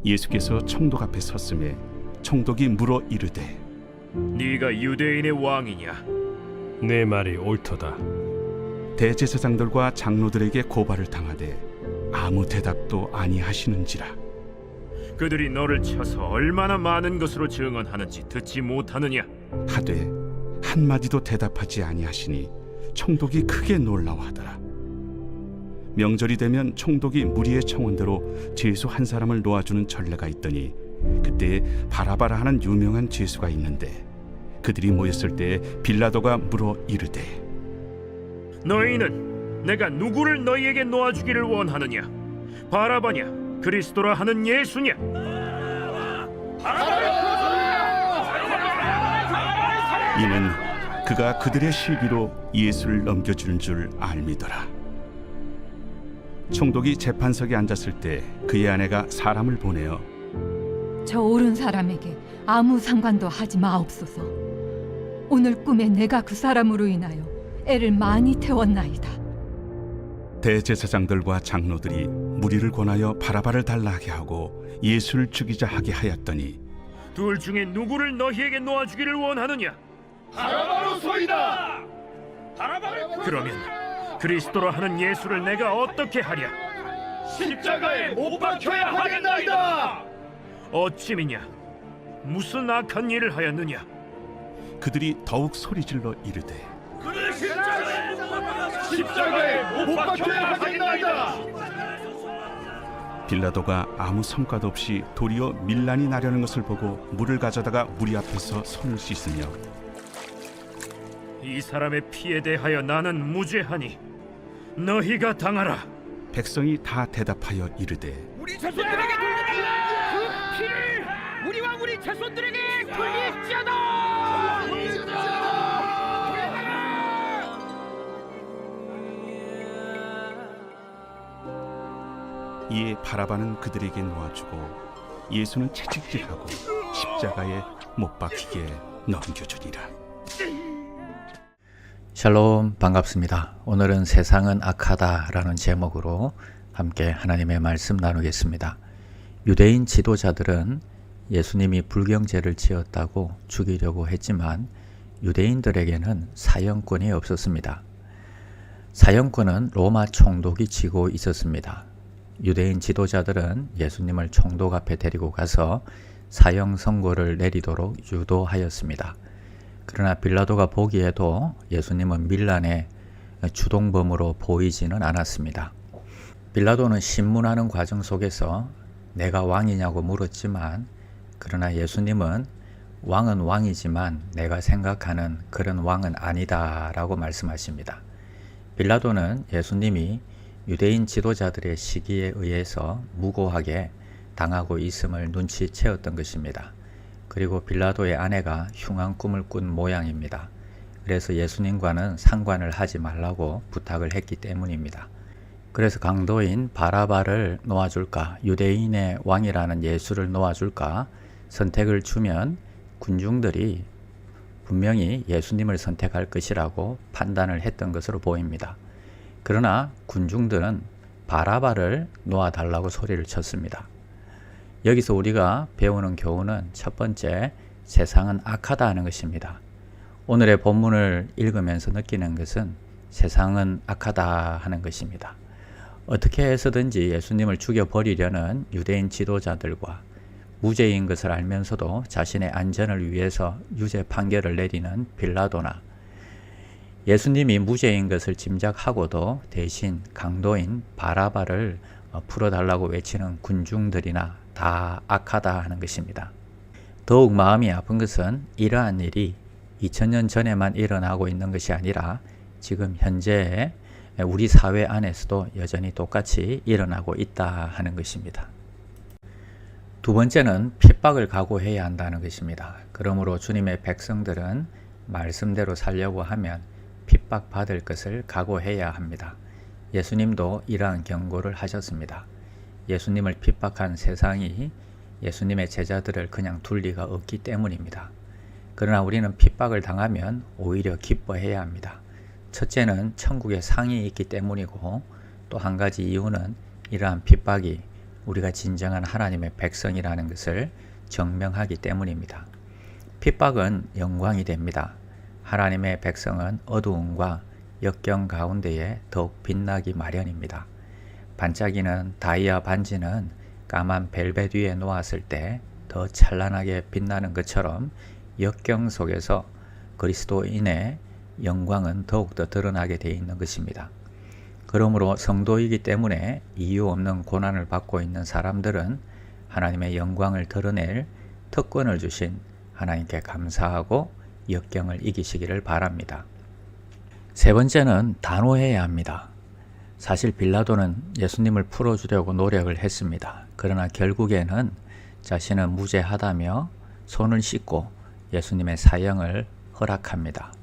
예수께서 총독 앞에 섰음에 총독이 물어 이르되 네가 유대인의 왕이냐? 내 말이 옳도다. 대제사장들과 장로들에게 고발을 당하되 아무 대답도 아니하시는지라. 그들이 너를 쳐서 얼마나 많은 것으로 증언하는지 듣지 못하느냐? 하되 한마디도 대답하지 아니하시니 총독이 크게 놀라워하더라. 명절이 되면 총독이 무리의 청원대로 죄수 한 사람을 놓아주는 전례가 있더니 그때 바라바라 하는 유명한 죄수가 있는데 그들이 모였을 때 빌라도가 물어 이르되 너희는 내가 누구를 너희에게 놓아주기를 원하느냐? 바라바냐? 그리스도라 하는 예수냐? 이는 그가 그들의 실기로 예수를 넘겨주는 줄 알미더라. 총독이 재판석에 앉았을 때 그의 아내가 사람을 보내어 저 옳은 사람에게 아무 상관도 하지 마옵소서. 오늘 꿈에 내가 그 사람으로 인하여 애를 많이 태웠나이다. 대제사장들과 장로들이 무리를 권하여 바라바를 달라 하게 하고 예수를 죽이자 하게 하였더니 둘 중에 누구를 너희에게 놓아주기를 원하느냐? 바라바로소이다. 그러면 그리스도라 하는 예수를 내가 어떻게 하랴? 십자가에 못 박혀야 하겠나이다. 어찌미냐? 무슨 악한 일을 하였느냐? 그들이 더욱 소리질러 이르되 그를 십자가에 못 박혀야 하겠나이다. 빌라도가 아무 성과도 없이 도리어 밀란이 나려는 것을 보고 물을 가져다가 무리 앞에서 손을 씻으며 이 사람의 피에 대하여 나는 무죄하니 너희가 당하라. 백성이 다 대답하여 이르되 우리 자손들에게 돌리라. 그 피를 우리와 우리 자손들에게 돌리시다. 이에 바라바는 그들에게 놓아주고 예수는 채찍질하고 십자가에 못 박히게 넘겨주니라. 샬롬, 반갑습니다. 오늘은 세상은 악하다라는 제목으로 함께 하나님의 말씀 나누겠습니다. 유대인 지도자들은 예수님이 불경죄를 지었다고 죽이려고 했지만 유대인들에게는 사형권이 없었습니다. 사형권은 로마 총독이 쥐고 있었습니다. 유대인 지도자들은 예수님을 총독 앞에 데리고 가서 사형 선고를 내리도록 유도하였습니다. 그러나 빌라도가 보기에도 예수님은 밀란의 주동범으로 보이지는 않았습니다. 빌라도는 신문하는 과정 속에서 내가 왕이냐고 물었지만 그러나 예수님은 왕은 왕이지만 내가 생각하는 그런 왕은 아니다 라고 말씀하십니다. 빌라도는 예수님이 유대인 지도자들의 시기에 의해서 무고하게 당하고 있음을 눈치채었던 것입니다. 그리고 빌라도의 아내가 흉한 꿈을 꾼 모양입니다. 그래서 예수님과는 상관을 하지 말라고 부탁을 했기 때문입니다. 그래서 강도인 바라바를 놓아줄까, 유대인의 왕이라는 예수를 놓아줄까 선택을 주면 군중들이 분명히 예수님을 선택할 것이라고 판단을 했던 것으로 보입니다. 그러나 군중들은 바라바를 놓아달라고 소리를 쳤습니다. 여기서 우리가 배우는 교훈은 첫 번째, 세상은 악하다 하는 것입니다. 오늘의 본문을 읽으면서 느끼는 것은 세상은 악하다 하는 것입니다. 어떻게 해서든지 예수님을 죽여버리려는 유대인 지도자들과 무죄인 것을 알면서도 자신의 안전을 위해서 유죄 판결을 내리는 빌라도나 예수님이 무죄인 것을 짐작하고도 대신 강도인 바라바를 풀어달라고 외치는 군중들이나 다 악하다 하는 것입니다. 더욱 마음이 아픈 것은 이러한 일이 2000년 전에만 일어나고 있는 것이 아니라 지금 현재 우리 사회 안에서도 여전히 똑같이 일어나고 있다 하는 것입니다. 두 번째는 핍박을 각오해야 한다는 것입니다. 그러므로 주님의 백성들은 말씀대로 살려고 하면 핍박받을 것을 각오해야 합니다. 예수님도 이러한 경고를 하셨습니다. 예수님을 핍박한 세상이 예수님의 제자들을 그냥 둘 리가 없기 때문입니다. 그러나 우리는 핍박을 당하면 오히려 기뻐해야 합니다. 첫째는 천국에 상이 있기 때문이고 또 한 가지 이유는 이러한 핍박이 우리가 진정한 하나님의 백성이라는 것을 증명하기 때문입니다. 핍박은 영광이 됩니다. 하나님의 백성은 어두움과 역경 가운데에 더욱 빛나기 마련입니다. 반짝이는 다이아 반지는 까만 벨벳 위에 놓았을 때 더 찬란하게 빛나는 것처럼 역경 속에서 그리스도인의 영광은 더욱더 드러나게 되어 있는 것입니다. 그러므로 성도이기 때문에 이유 없는 고난을 받고 있는 사람들은 하나님의 영광을 드러낼 특권을 주신 하나님께 감사하고 역경을 이기시기를 바랍니다. 세 번째는 단호해야 합니다. 사실 빌라도는 예수님을 풀어주려고 노력을 했습니다. 그러나 결국에는 자신은 무죄하다며 손을 씻고 예수님의 사형을 허락합니다.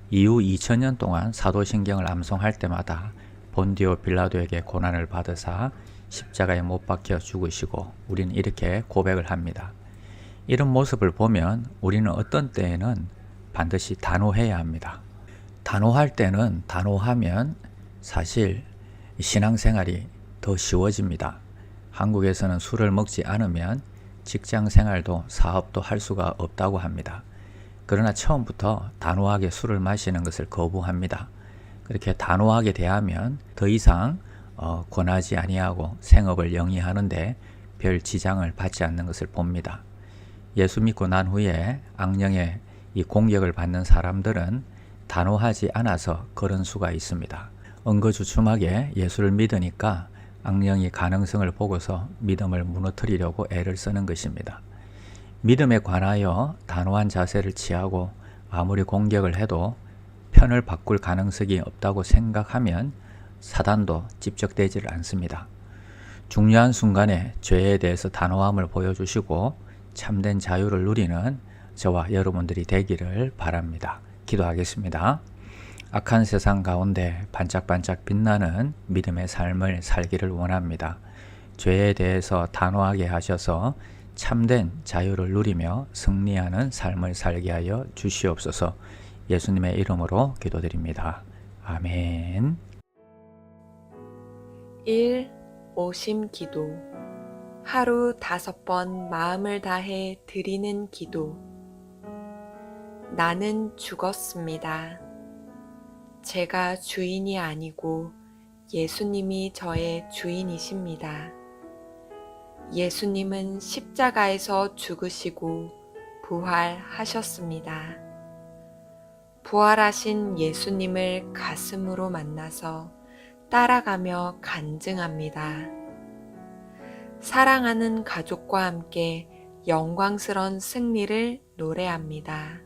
이후 2000년 동안 사도신경을 암송할 때마다 본디오 빌라도에게 고난을 받으사 십자가에 못 박혀 죽으시고 우리는 이렇게 고백을 합니다. 이런 모습을 보면 우리는 어떤 때에는 반드시 단호해야 합니다. 단호할 때는 단호하면 사실 신앙생활이 더 쉬워집니다. 한국에서는 술을 먹지 않으면 직장 생활도 사업도 할 수가 없다고 합니다. 그러나 처음부터 단호하게 술을 마시는 것을 거부합니다. 그렇게 단호하게 대하면 더 이상 권하지 아니하고 생업을 영위하는데 별 지장을 받지 않는 것을 봅니다. 예수 믿고 난 후에 악령의 이 공격을 받는 사람들은 단호하지 않아서 그런 수가 있습니다. 엉거주춤하게 예수를 믿으니까 악령이 가능성을 보고서 믿음을 무너뜨리려고 애를 쓰는 것입니다. 믿음에 관하여 단호한 자세를 취하고 아무리 공격을 해도 편을 바꿀 가능성이 없다고 생각하면 사단도 집적되지를 않습니다. 중요한 순간에 죄에 대해서 단호함을 보여주시고 참된 자유를 누리는 저와 여러분들이 되기를 바랍니다. 기도하겠습니다. 악한 세상 가운데 반짝반짝 빛나는 믿음의 삶을 살기를 원합니다. 죄에 대해서 단호하게 하셔서 참된 자유를 누리며 승리하는 삶을 살게 하여 주시옵소서. 예수님의 이름으로 기도드립니다. 아멘. 1. 오심 기도. 하루 5번 마음을 다해 드리는 기도. 나는 죽었습니다. 제가 주인이 아니고 예수님이 저의 주인이십니다. 예수님은 십자가에서 죽으시고 부활하셨습니다. 부활하신 예수님을 가슴으로 만나서 따라가며 간증합니다. 사랑하는 가족과 함께 영광스러운 승리를 노래합니다.